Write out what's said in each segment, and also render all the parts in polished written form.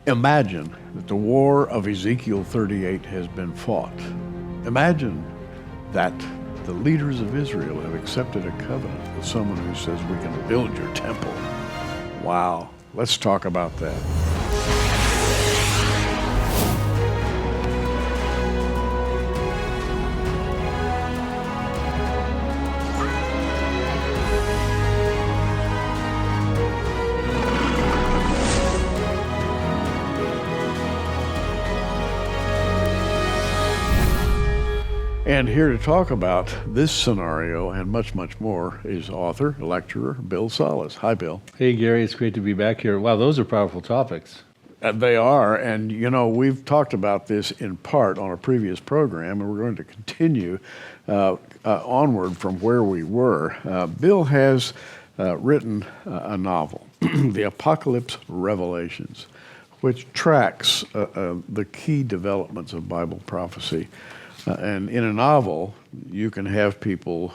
Imagine that the war of Ezekiel 38 has been fought. Imagine that the leaders of Israel have accepted a covenant with someone who says we can build your temple. Wow, let's talk about that. And here to talk about this scenario and much, much more is author, lecturer, Bill Salus. Hi, Bill. Hey, Gary. It's great to be back here. Wow, those are powerful topics. They are, and you know, we've talked about this in part on a previous program, and we're going to continue onward from where we were. Bill has written a novel, The Apocalypse Revelations, which tracks the key developments of Bible prophecy. And in a novel, you can have people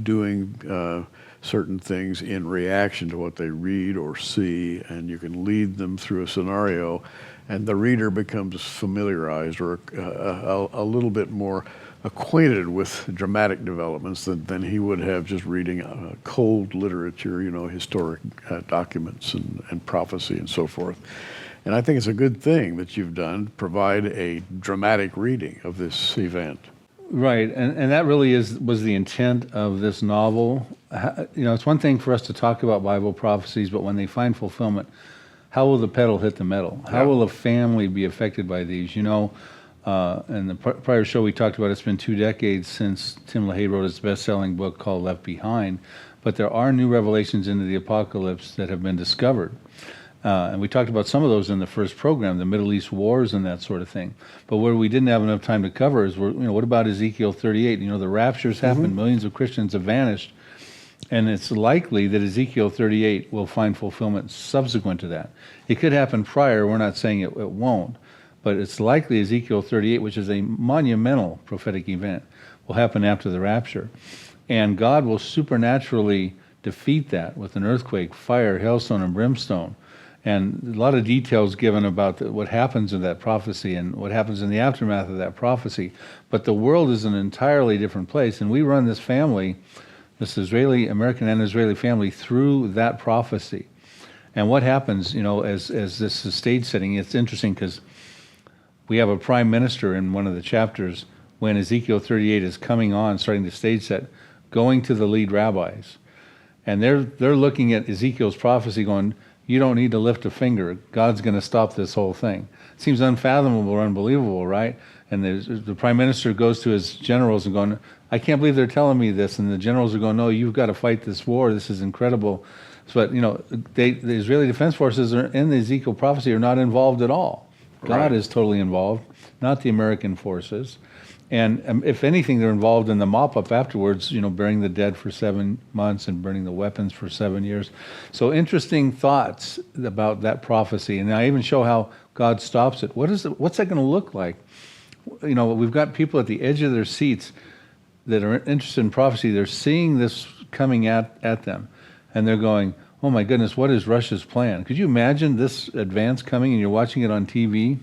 doing certain things in reaction to what they read or see, and you can lead them through a scenario, and the reader becomes familiarized or a little bit more acquainted with dramatic developments than he would have just reading cold literature, you know, historic documents and prophecy and so forth. And I think it's a good thing that you've done, provide a dramatic reading of this event. Right, and that really was the intent of this novel. You know, it's one thing for us to talk about Bible prophecies, but when they find fulfillment, how will the pedal hit the metal? How will a family be affected by these? You know, in the prior show we talked about it's been 2 decades since Tim LaHaye wrote his best-selling book called Left Behind, but there are new revelations into the apocalypse that have been discovered. And we talked about some of those in the first program, the Middle East wars and that sort of thing. But where we didn't have enough time to cover is, what about Ezekiel 38? You know, the rapture's happened, millions of Christians have vanished, and it's likely that Ezekiel 38 will find fulfillment subsequent to that. It could happen prior, we're not saying it won't, but it's likely Ezekiel 38, which is a monumental prophetic event, will happen after the rapture. And God will supernaturally defeat that with an earthquake, fire, hailstone, and brimstone. And a lot of details given about what happens in that prophecy and what happens in the aftermath of that prophecy. But the world is an entirely different place, and we run this family, this American and Israeli family, through that prophecy. And what happens, you know, as this is stage setting, it's interesting because we have a prime minister in one of the chapters when Ezekiel 38 is coming on, starting the stage set, going to the lead rabbis. And they're looking at Ezekiel's prophecy going, you don't need to lift a finger. God's going to stop this whole thing. It seems unfathomable or unbelievable, right? And the prime minister goes to his generals and going, I can't believe they're telling me this. And the generals are going, no, you've got to fight this war. This is incredible. But, you know, the Israeli Defense Forces in the Ezekiel prophecy are not involved at all. God is totally involved, not the American forces. And if anything, they're involved in the mop-up afterwards, you know, burying the dead for 7 months and burning the weapons for 7 years. So interesting thoughts about that prophecy. And I even show how God stops it. What's that going to look like? You know, we've got people at the edge of their seats that are interested in prophecy. They're seeing this coming at them. And they're going, oh my goodness, what is Russia's plan? Could you imagine this advance coming and you're watching it on TV?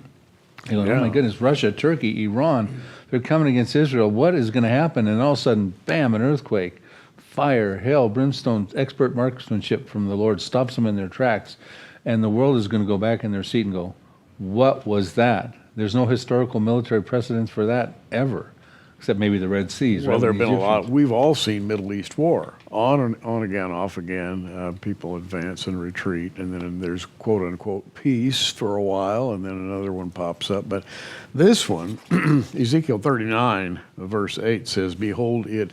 You're going, oh my goodness, Russia, Turkey, Iran, they're coming against Israel. What is going to happen? And all of a sudden, bam, an earthquake, fire, hail, brimstone, expert marksmanship from the Lord stops them in their tracks. And the world is going to go back in their seat and go, what was that? There's no historical military precedence for that ever, except maybe the Red Seas. Well, there have been a lot. We've all seen Middle East war. On again, off again. People advance and retreat, and then there's quote-unquote peace for a while, and then another one pops up. But this one, Ezekiel 39, verse 8 says, Behold, it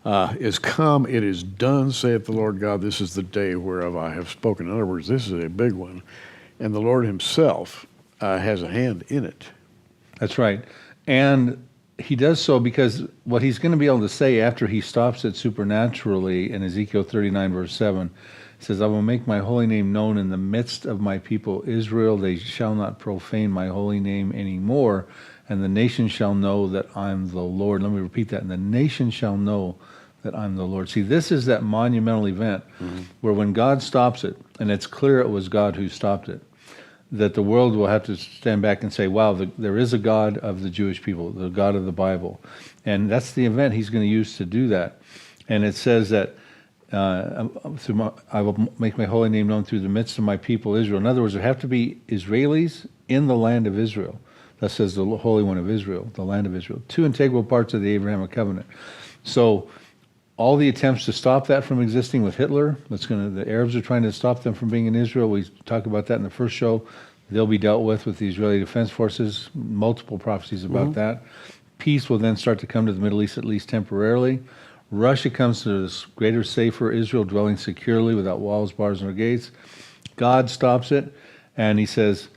is come, it is done, saith the Lord God, this is the day whereof I have spoken. In other words, this is a big one. And the Lord himself has a hand in it. That's right. And he does so because what he's going to be able to say after he stops it supernaturally in Ezekiel 39, verse 7, says, I will make my holy name known in the midst of my people Israel. They shall not profane my holy name anymore, and the nation shall know that I'm the Lord. Let me repeat that. And the nation shall know that I'm the Lord. See, this is that monumental event where when God stops it, and it's clear it was God who stopped it, that the world will have to stand back and say, wow, there is a God of the Jewish people, the God of the Bible. And that's the event he's going to use to do that. And it says that I will make my holy name known through the midst of my people Israel. In other words, there have to be Israelis in the land of Israel. That says the Holy One of Israel, the land of Israel. Two integral parts of the Abrahamic covenant. So all the attempts to stop that from existing with Hitler, the Arabs are trying to stop them from being in Israel. We talked about that in the first show. They'll be dealt with the Israeli Defense Forces, multiple prophecies about that. Peace will then start to come to the Middle East, at least temporarily. Russia comes to this greater, safer Israel, dwelling securely without walls, bars, nor gates. God stops it, and he says,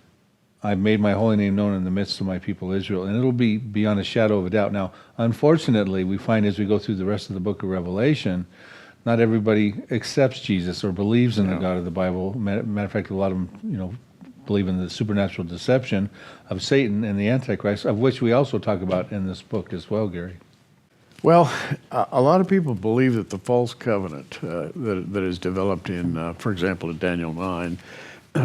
I've made my holy name known in the midst of my people Israel. And it'll be beyond a shadow of a doubt. Now, unfortunately, we find as we go through the rest of the book of Revelation, not everybody accepts Jesus or believes in the God of the Bible. Matter of fact, a lot of them, believe in the supernatural deception of Satan and the Antichrist, of which we also talk about in this book as well, Gary. Well, a lot of people believe that the false covenant that is developed in, for example, in Daniel 9,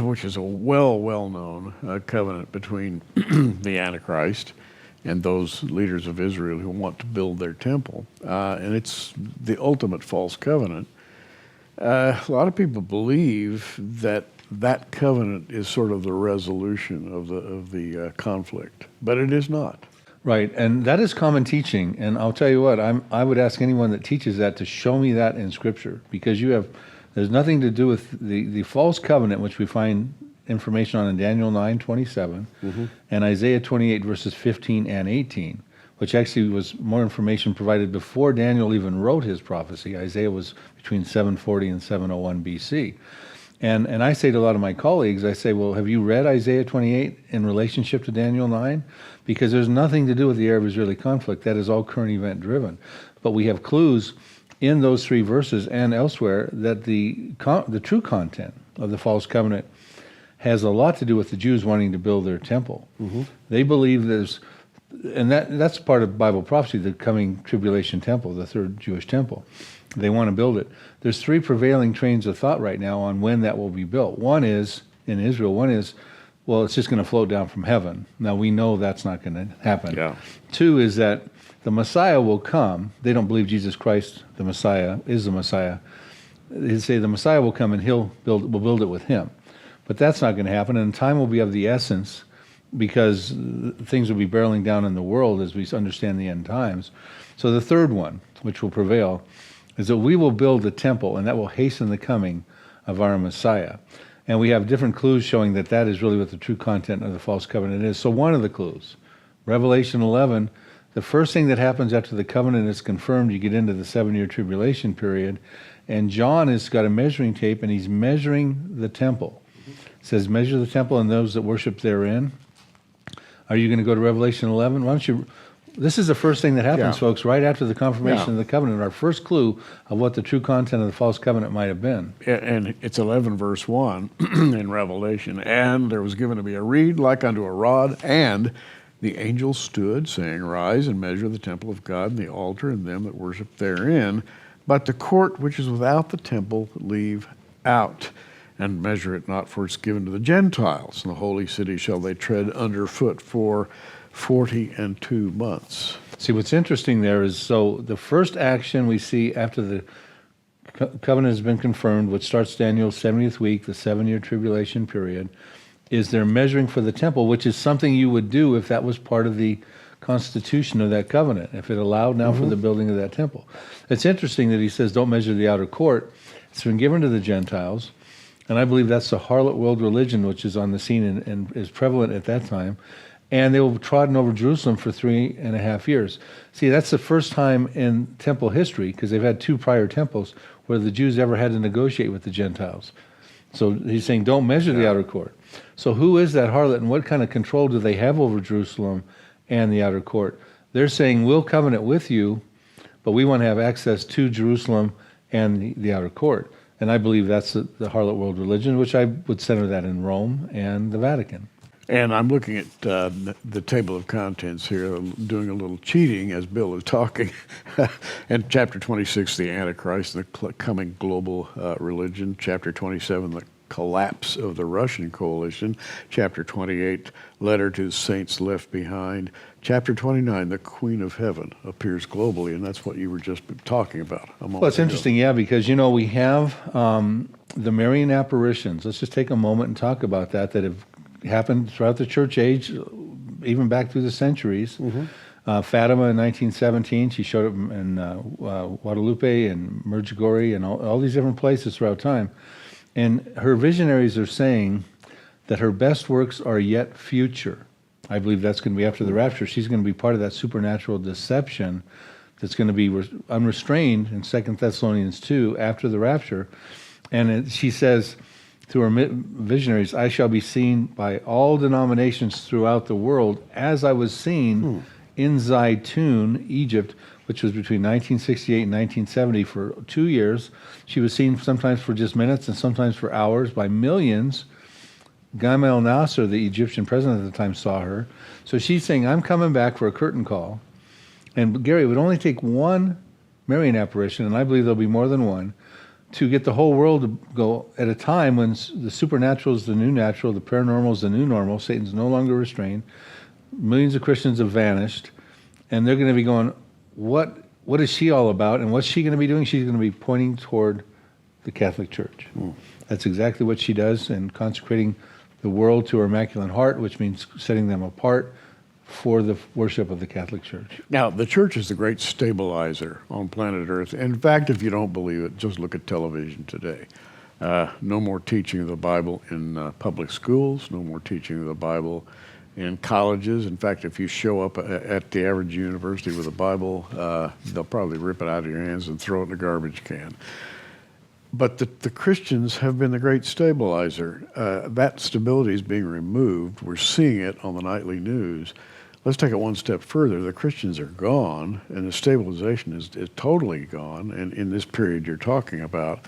which is a well-known covenant between the Antichrist and those leaders of Israel who want to build their temple, and it's the ultimate false covenant. A lot of people believe that that covenant is sort of the resolution of the conflict, but it is not. Right, and that is common teaching. And I'll tell you what, I would ask anyone that teaches that to show me that in Scripture, because there's nothing to do with the false covenant, which we find information on in Daniel 9:27 and Isaiah 28 verses 15 and 18, which actually was more information provided before Daniel even wrote his prophecy. Isaiah was between 740 and 701 BC. And I say to a lot of my colleagues, I say, well, have you read Isaiah 28 in relationship to Daniel 9? Because there's nothing to do with the Arab-Israeli conflict. That is all current event driven. But we have clues in those three verses and elsewhere that the true content of the false covenant has a lot to do with the Jews wanting to build their temple. They believe that's part of Bible prophecy, the coming tribulation temple, the third Jewish temple. They want to build it. There's three prevailing trains of thought right now on when that will be built. One is, in Israel, well, it's just going to float down from heaven. Now, we know that's not going to happen. Yeah. Two is that the Messiah will come. They don't believe Jesus Christ, the Messiah, is the Messiah. They say the Messiah will come and we'll build it with him. But that's not going to happen, and time will be of the essence because things will be barreling down in the world as we understand the end times. So the third one, which will prevail, is that we will build the temple, and that will hasten the coming of our Messiah. And we have different clues showing that that is really what the true content of the false covenant is. So one of the clues, Revelation 11, the first thing that happens after the covenant is confirmed, you get into the 7-year tribulation period, and John has got a measuring tape, and he's measuring the temple. It says, measure the temple and those that worship therein. Are you going to go to Revelation 11? Why don't you... This is the first thing that happens, folks, right after the confirmation of the covenant, our first clue of what the true content of the false covenant might have been. And it's 11 verse 1 in Revelation. And there was given to me a reed like unto a rod, and the angel stood, saying, rise and measure the temple of God and the altar and them that worship therein. But the court which is without the temple leave out, and measure it not, for it's given to the Gentiles. And the holy city shall they tread under foot for 42 months. See, what's interesting there is, so the first action we see after the covenant has been confirmed, which starts Daniel's 70th week, the 7-year tribulation period, is they're measuring for the temple, which is something you would do if that was part of the constitution of that covenant, if it allowed now for the building of that temple. It's interesting that he says, don't measure the outer court. It's been given to the Gentiles, and I believe that's the harlot world religion, which is on the scene and is prevalent at that time. And they were trodden over Jerusalem for 3.5 years. See, that's the first time in temple history, because they've had 2 prior temples, where the Jews ever had to negotiate with the Gentiles. So he's saying, don't measure the outer court. So who is that harlot, and what kind of control do they have over Jerusalem and the outer court? They're saying, we'll covenant with you, but we want to have access to Jerusalem and the outer court. And I believe that's the harlot world religion, which I would center that in Rome and the Vatican. And I'm looking at the table of contents here, doing a little cheating as Bill is talking. And chapter 26, the Antichrist, the coming global religion. Chapter 27, the collapse of the Russian coalition. Chapter 28, letter to the saints left behind. Chapter 29, the Queen of Heaven appears globally, and that's what you were just talking about a moment Well, it's ago. interesting, yeah, because, we have the Marian apparitions. Let's just take a moment and talk about that have happened throughout the church age, even back through the centuries. Fatima in 1917, she showed up in Guadalupe and Medjugorje and all these different places throughout time. And her visionaries are saying that her best works are yet future. I believe that's going to be after the rapture. She's going to be part of that supernatural deception that's going to be unrestrained in 2 Thessalonians 2 after the rapture. And she says to her visionaries, I shall be seen by all denominations throughout the world as I was seen in Zaytun, Egypt, which was between 1968 and 1970 for 2 years. She was seen sometimes for just minutes and sometimes for hours by millions. Gamal Nasser, the Egyptian president at the time, saw her. So she's saying, I'm coming back for a curtain call. And Gary, it would only take one Marian apparition, and I believe there'll be more than one, to get the whole world to go at a time when the supernatural is the new natural, the paranormal is the new normal, Satan's no longer restrained, millions of Christians have vanished, and they're going to be going, what is she all about, and what's she going to be doing? She's going to be pointing toward the Catholic Church. That's exactly what she does, and consecrating the world to her Immaculate Heart, which means setting them apart for the worship of the Catholic Church. Now, the church is the great stabilizer on planet Earth. In fact, if you don't believe it, just look at television today. No more teaching of the Bible in public schools, no more teaching of the Bible in colleges. In fact, if you show up at the average university with a Bible, they'll probably rip it out of your hands and throw it in a garbage can. But the Christians have been the great stabilizer. That stability is being removed. We're seeing it on the nightly news. Let's take it one step further. The Christians are gone, and the stabilization is totally gone, and in this period you're talking about.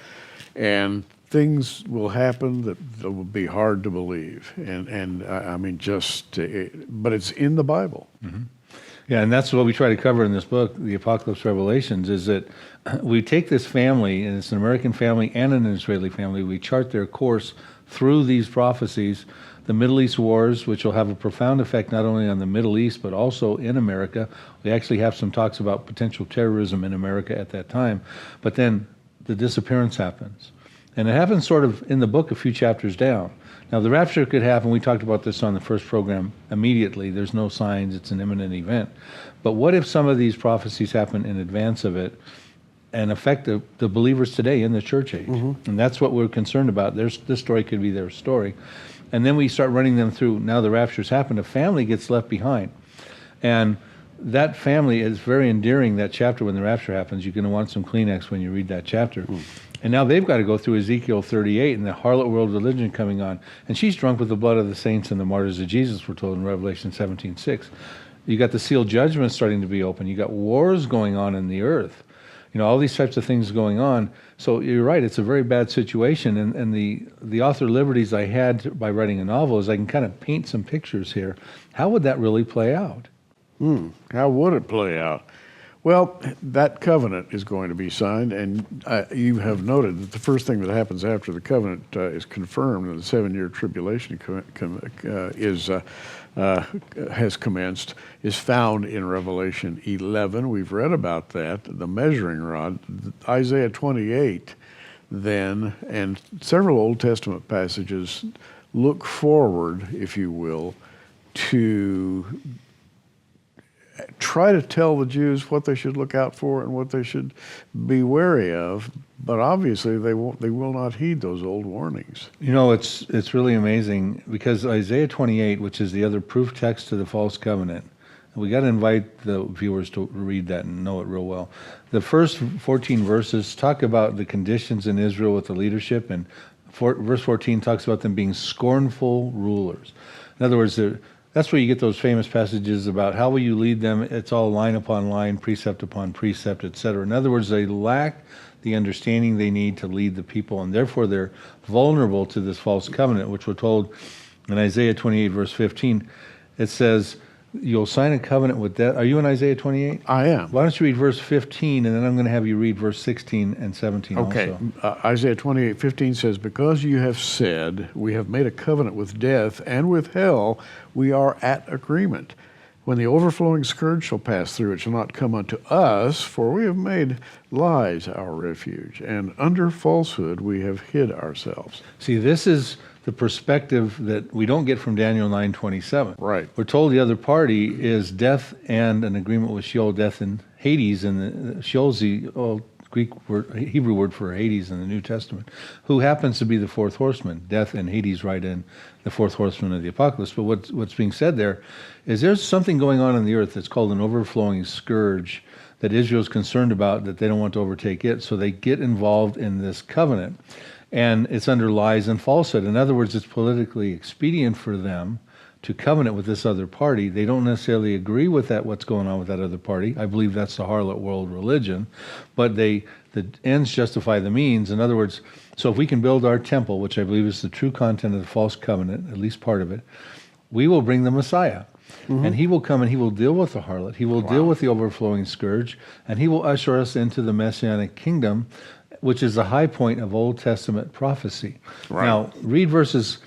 And things will happen that will be hard to believe. And I mean, but it's in the Bible. Mm-hmm. Yeah, and that's what we try to cover in this book, The Apocalypse Revelations, is that we take this family, and it's an American family and an Israeli family, we chart their course through these prophecies, the Middle East wars, which will have a profound effect not only on the Middle East, but also in America. We actually have some talks about potential terrorism in America at that time. But then the disappearance happens. And it happens sort of in the book a few chapters down. Now, the rapture could happen. We talked about this on the first program immediately. There's no signs. It's an imminent event. But what if some of these prophecies happen in advance of it and affect the believers today in the church age? Mm-hmm. And that's what we're concerned about. This story could be their story. And then we start running them through, now the rapture's happened, a family gets left behind. And that family is very endearing, that chapter when the rapture happens. You're going to want some Kleenex when you read that chapter. Mm. And now they've got to go through Ezekiel 38 and the harlot world religion coming on. And she's drunk with the blood of the saints and the martyrs of Jesus, we're told in Revelation 17:6. You got the sealed judgment starting to be open. You got wars going on in the earth. All these types of things going on. So you're right, it's a very bad situation. And the author liberties I had by writing a novel is I can kind of paint some pictures here. How would that really play out? How would it play out? Well, that covenant is going to be signed, and you have noted that the first thing that happens after the covenant is confirmed and the 7-year tribulation has commenced, is found in Revelation 11. We've read about that, the measuring rod, Isaiah 28, then, and several Old Testament passages look forward, if you will, to try to tell the Jews what they should look out for and what they should be wary of, but obviously they will not heed those old warnings. It's really amazing because Isaiah 28, which is the other proof text to the false covenant, we got to invite the viewers to read that and know it real well. The first 14 verses talk about the conditions in Israel with the leadership, and verse 14 talks about them being scornful rulers. In other words, that's where you get those famous passages about how will you lead them. It's all line upon line, precept upon precept, etc. In other words, they lack the understanding they need to lead the people, and therefore they're vulnerable to this false covenant, which we're told in Isaiah 28, verse 15. It says, You'll sign a covenant with death. Are you in Isaiah 28? I am. Why don't you read verse 15, and then I'm going to have you read verse 16 and 17 Okay. also. Isaiah 28:15 says, "Because you have said, we have made a covenant with death and with hell, we are at agreement. When the overflowing scourge shall pass through, it shall not come unto us, for we have made lies our refuge, and under falsehood we have hid ourselves." See, this is the perspective that we don't get from Daniel 9:27. Right. We're told the other party is death and an agreement with Sheol, death and Hades, and the Sheol's the Greek word, Hebrew word for Hades in the New Testament, who happens to be the fourth horseman. Death and Hades right in the fourth horseman of the apocalypse. But what's being said there is there's something going on in the earth that's called an overflowing scourge that Israel's concerned about, that they don't want to overtake it, so they get involved in this covenant. And it's under lies and falsehood. In other words, it's politically expedient for them to covenant with this other party. They don't necessarily agree with that, what's going on with that other party. I believe that's the harlot world religion. But the ends justify the means. In other words, so if we can build our temple, which I believe is the true content of the false covenant, at least part of it, we will bring the Messiah. And he will come and he will deal with the harlot. He will deal with the overflowing scourge, and he will usher us into the Messianic kingdom, which is the high point of Old Testament prophecy. Right. Now, read verses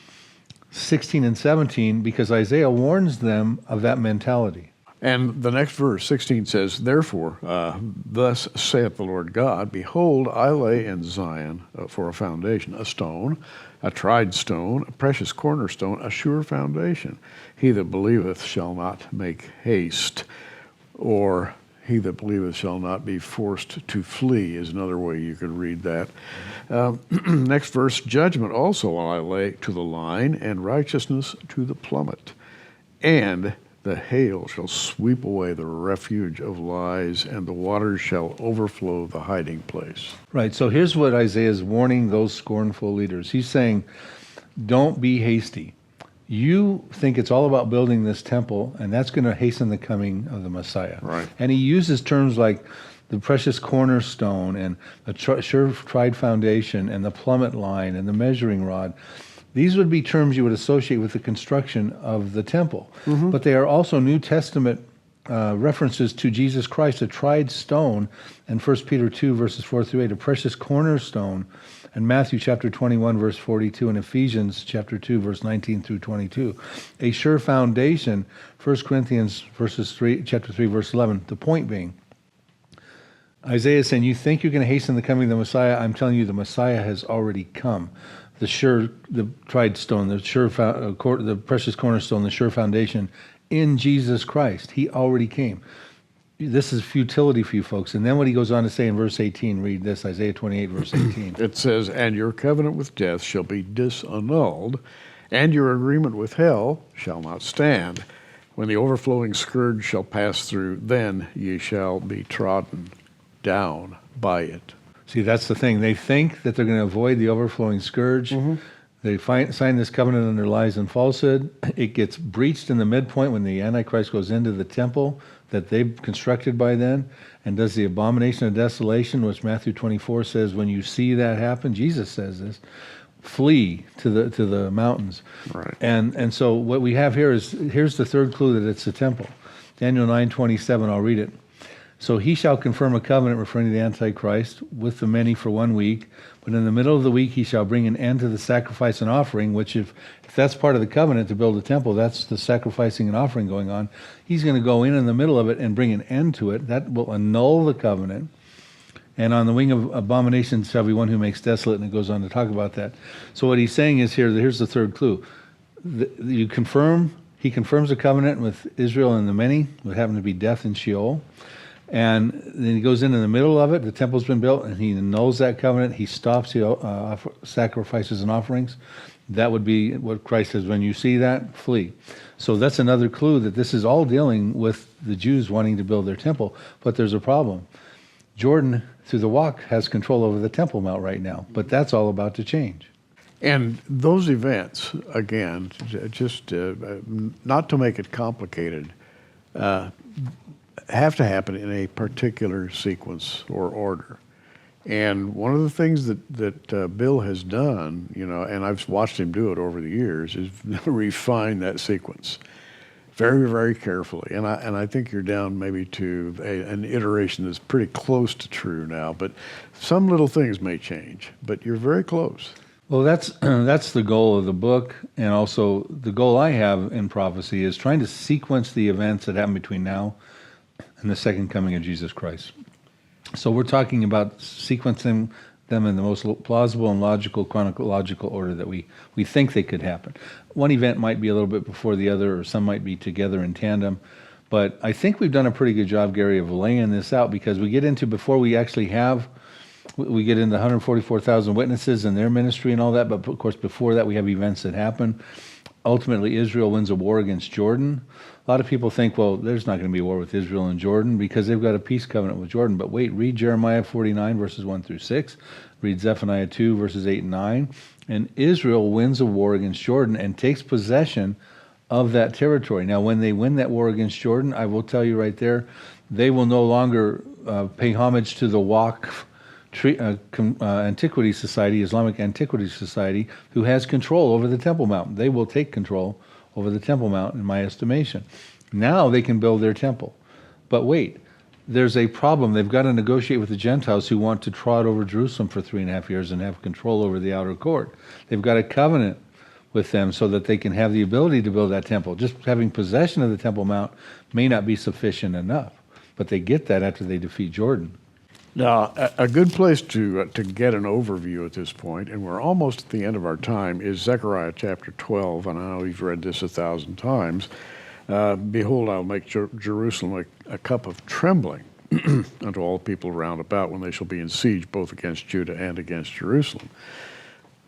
16 and 17, because Isaiah warns them of that mentality. And the next verse, 16, says, "Therefore, thus saith the Lord God, Behold, I lay in Zion for a foundation, a stone, a tried stone, a precious cornerstone, a sure foundation. He that believeth shall not make haste," or "he that believeth shall not be forced to flee," is another way you could read that. Next verse, "Judgment also will I lay to the line, and righteousness to the plummet. And the hail shall sweep away the refuge of lies, and the waters shall overflow the hiding place." Right, so here's what Isaiah is warning those scornful leaders. He's saying, don't be hasty. You think it's all about building this temple, and that's going to hasten the coming of the Messiah. Right. And he uses terms like the precious cornerstone and the sure tried foundation and the plummet line and the measuring rod. These would be terms you would associate with the construction of the temple. But they are also New Testament references to Jesus Christ, a tried stone, and 1 Peter 2, verses 4 through 8, a precious cornerstone, and Matthew chapter 21, verse 42, and Ephesians chapter 2, verse 19 through 22. A sure foundation, 1 Corinthians chapter 3, verse 11. The point being, Isaiah is saying, you think you're going to hasten the coming of the Messiah. I'm telling you, the Messiah has already come. The tried stone, the precious cornerstone, the sure foundation in Jesus Christ. He already came. This is futility for you folks. And then what he goes on to say in verse 18, read this, Isaiah 28, verse 18. It says, "And your covenant with death shall be disannulled, and your agreement with hell shall not stand. When the overflowing scourge shall pass through, then ye shall be trodden down by it." See, that's the thing. They think that they're going to avoid the overflowing scourge. They sign this covenant under lies and falsehood. It gets breached in the midpoint when the Antichrist goes into the temple that they've constructed by then and does the abomination of desolation, which Matthew 24 says, when you see that happen, Jesus says this, flee to the mountains. Right. And so what we have here is, here's the third clue that it's the temple. Daniel 9:27, I'll read it. "So he shall confirm a covenant," referring to the Antichrist, "with the many for 1 week. But in the middle of the week he shall bring an end to the sacrifice and offering," which if that's part of the covenant to build a temple, that's the sacrificing and offering going on. He's going to go in the middle of it and bring an end to it. That will annul the covenant. "And on the wing of abomination shall be one who makes desolate," and it goes on to talk about that. So what he's saying is here's the third clue. He confirms a covenant with Israel and the many, what happened to be death and Sheol. And then he goes in the middle of it. The temple's been built, and he annuls that covenant. He stops the sacrifices and offerings. That would be what Christ says, when you see that, flee. So that's another clue that this is all dealing with the Jews wanting to build their temple. But there's a problem. Jordan, through the walk, has control over the Temple Mount right now. But that's all about to change. And those events, again, just not to make it complicated, have to happen in a particular sequence or order. And one of the things that Bill has done, and I've watched him do it over the years, is refine that sequence. very, very carefully. And I think you're down maybe to an iteration that's pretty close to true now, but some little things may change, but you're very close. Well, that's the goal of the book, and also the goal I have in prophecy is trying to sequence the events that happen between now and the second coming of Jesus Christ. So we're talking about sequencing them in the most plausible and logical, chronological order that we think they could happen. One event might be a little bit before the other, or some might be together in tandem. But I think we've done a pretty good job, Gary, of laying this out, because we get into, before we actually have, we get into 144,000 witnesses and their ministry and all that, but of course before that we have events that happen. Ultimately, Israel wins a war against Jordan. A lot of people think, well, there's not going to be a war with Israel and Jordan because they've got a peace covenant with Jordan. But wait, read Jeremiah 49, verses 1 through 6. Read Zephaniah 2, verses 8 and 9. And Israel wins a war against Jordan and takes possession of that territory. Now, when they win that war against Jordan, I will tell you right there, they will no longer pay homage to the Waqf Antiquity Society, Islamic Antiquity Society, who has control over the Temple Mount. They will take control over the Temple Mount, in my estimation. Now they can build their temple. But wait, there's a problem. They've got to negotiate with the Gentiles who want to trot over Jerusalem for 3.5 years and have control over the outer court. They've got a covenant with them so that they can have the ability to build that temple. Just having possession of the Temple Mount may not be sufficient enough, but they get that after they defeat Jordan. Now, a good place to get an overview at this point, and we're almost at the end of our time, is Zechariah chapter 12, and I know you've read this 1,000 times. Behold, I'll make Jerusalem a cup of trembling unto all people round about when they shall be in siege both against Judah and against Jerusalem.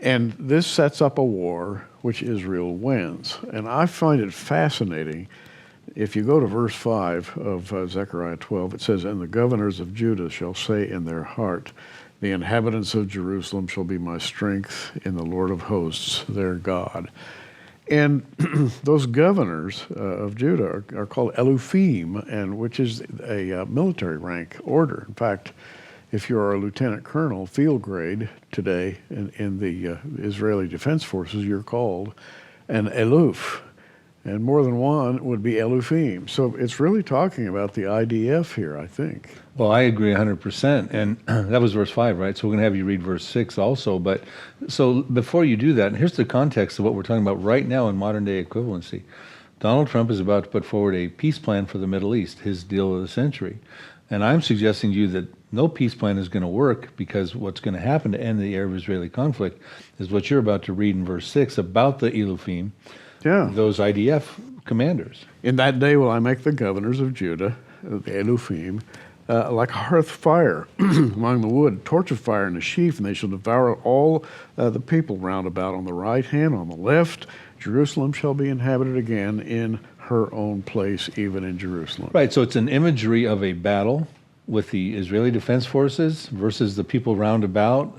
And this sets up a war which Israel wins. And I find it fascinating. If you go to verse 5 of Zechariah 12, it says, And the governors of Judah shall say in their heart, The inhabitants of Jerusalem shall be my strength in the Lord of hosts, their God. And those governors of Judah are called Elufim, and which is a military rank order. In fact, if you're a lieutenant colonel, field grade today in the Israeli Defense Forces, you're called an Eluf. And more than one would be Elufim. So it's really talking about the IDF here, I think. Well, I agree 100%. And that was verse 5, right? So we're going to have you read verse 6 also. But so before you do that, here's the context of what we're talking about right now in modern day equivalency. Donald Trump is about to put forward a peace plan for the Middle East, his deal of the century. And I'm suggesting to you that no peace plan is going to work, because what's going to happen to end the Arab-Israeli conflict is what you're about to read in verse 6 about the Elufim. Yeah. Those IDF commanders. In that day will I make the governors of Judah, the Elufim, like a hearth fire among the wood, torch of fire in a sheaf, and they shall devour all the people round about on the right hand, on the left. Jerusalem shall be inhabited again in her own place, even in Jerusalem. Right, so it's an imagery of a battle with the Israeli Defense Forces versus the people round about,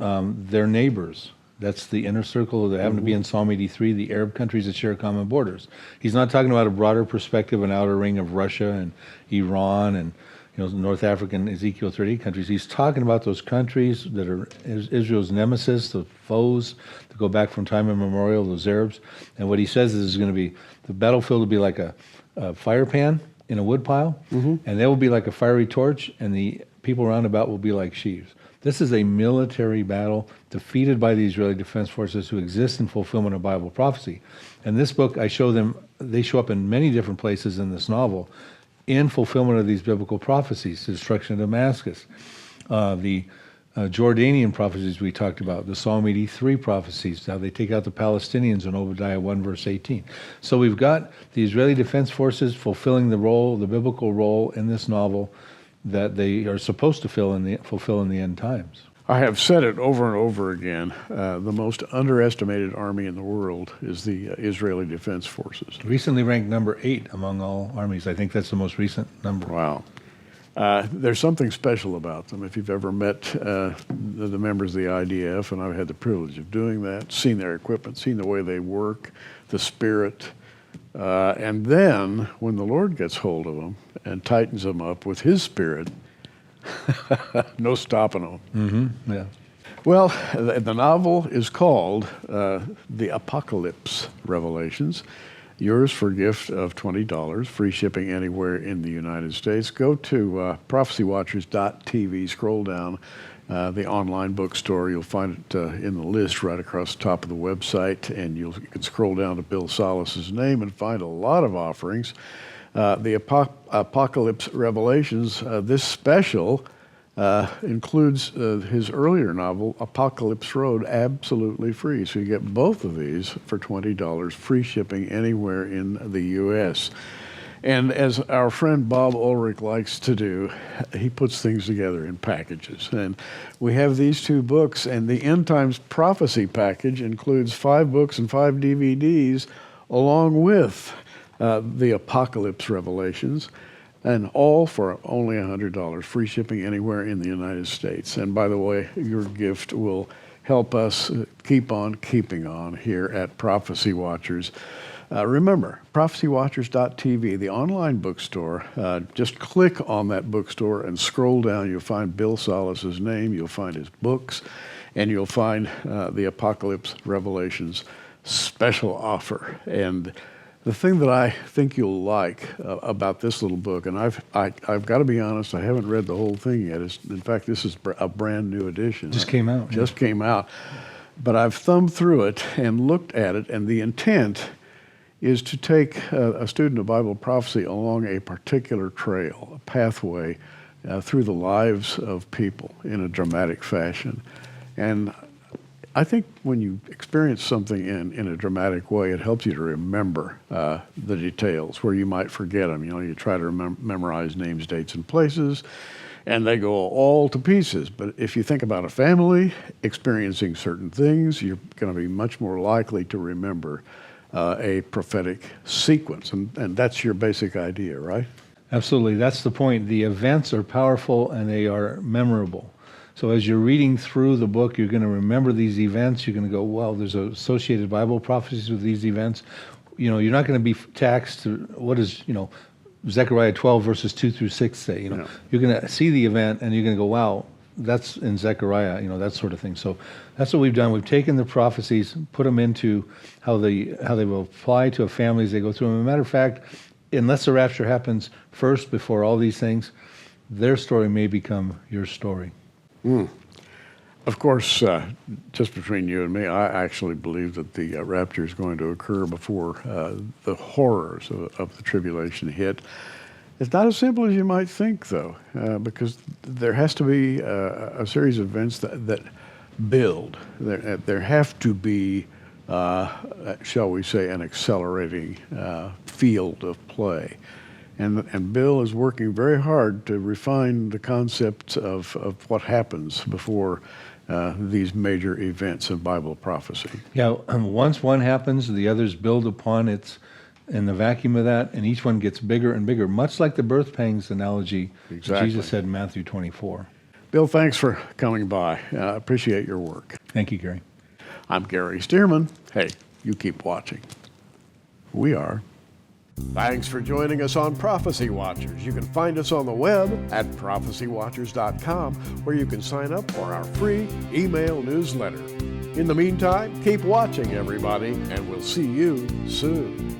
their neighbors. That's the inner circle that happen to be in Psalm 83, the Arab countries that share common borders. He's not talking about a broader perspective, an outer ring of Russia and Iran and North African Ezekiel 38 countries. He's talking about those countries that are Israel's nemesis, the foes that go back from time immemorial, those Arabs. And what he says is going to be, the battlefield will be like a fire pan in a wood pile, and they will be like a fiery torch, and the people round about will be like sheaves. This is a military battle defeated by the Israeli Defense Forces who exist in fulfillment of Bible prophecy. And this book, I show them, they show up in many different places in this novel in fulfillment of these biblical prophecies, the destruction of Damascus, the Jordanian prophecies we talked about, the Psalm 83 prophecies, how they take out the Palestinians in Obadiah 1 verse 18. So we've got the Israeli Defense Forces fulfilling the role, the biblical role in this novel that they are supposed to fulfill in the end times. I have said it over and over again. The most underestimated army in the world is the Israeli Defense Forces. Recently ranked number 8 among all armies. I think that's the most recent number. Wow. There's something special about them. If you've ever met the members of the IDF, and I've had the privilege of doing that, seen their equipment, seen the way they work, the spirit, and then when the Lord gets hold of them and tightens them up with his spirit, no stopping them. Mm-hmm. Yeah. Well, the novel is called The Apocalypse Revelations. yours for a gift of $20, free shipping anywhere in the United States. Go to prophecywatchers.tv, scroll down the online bookstore. You'll find it in the list right across the top of the website, and you can scroll down to Bill Salus's name and find a lot of offerings. The Apocalypse Revelations, this special includes his earlier novel, Apocalypse Road, absolutely free. So you get both of these for $20, free shipping anywhere in the U.S. And as our friend Bob Ulrich likes to do, he puts things together in packages. And we have these two books, and the End Times Prophecy package includes 5 books and 5 DVDs, along with the Apocalypse Revelations, and all for only $100, free shipping anywhere in the United States. And by the way, your gift will help us keep on keeping on here at Prophecy Watchers. Remember, prophecywatchers.tv, the online bookstore. Just click on that bookstore and scroll down. You'll find Bill Salus's name, you'll find his books, and you'll find the Apocalypse Revelations special offer. And the thing that I think you'll like about this little book, and I've got to be honest, I haven't read the whole thing yet. In fact, this is a brand new edition. Just came out. Just came out. But I've thumbed through it and looked at it, and the intent is to take a student of Bible prophecy along a particular trail, a pathway through the lives of people in a dramatic fashion. And I think when you experience something in a dramatic way, it helps you to remember the details where you might forget them. You know, you try to memorize names, dates, and places, and they go all to pieces. But if you think about a family experiencing certain things, you're going to be much more likely to remember a prophetic sequence. And that's your basic idea, right? Absolutely. That's the point. The events are powerful and they are memorable. So as you're reading through the book, you're going to remember these events. You're going to go, well, there's associated Bible prophecies with these events. You know, you're not going to be taxed to what is, Zechariah 12 verses 2 through 6 say. No. You're going to see the event and you're going to go, wow, that's in Zechariah, that sort of thing. So that's what we've done. We've taken the prophecies, put them into how they will apply to a family as they go through them. As a matter of fact, unless the rapture happens first before all these things, their story may become your story. Of course, just between you and me, I actually believe that the rapture is going to occur before the horrors of the tribulation hit. It's not as simple as you might think, though, because there has to be a series of events that build. There have to be, shall we say, an accelerating field of play. And Bill is working very hard to refine the concepts of what happens before these major events of Bible prophecy. Yeah, once one happens, the others build upon it in the vacuum of that, and each one gets bigger and bigger, much like the birth pangs analogy Exactly. Jesus said in Matthew 24. Bill, thanks for coming by. Appreciate your work. Thank you, Gary. I'm Gary Stearman. Hey, you keep watching. We are. Thanks for joining us on Prophecy Watchers. You can find us on the web at prophecywatchers.com, where you can sign up for our free email newsletter. In the meantime, keep watching, everybody, and we'll see you soon.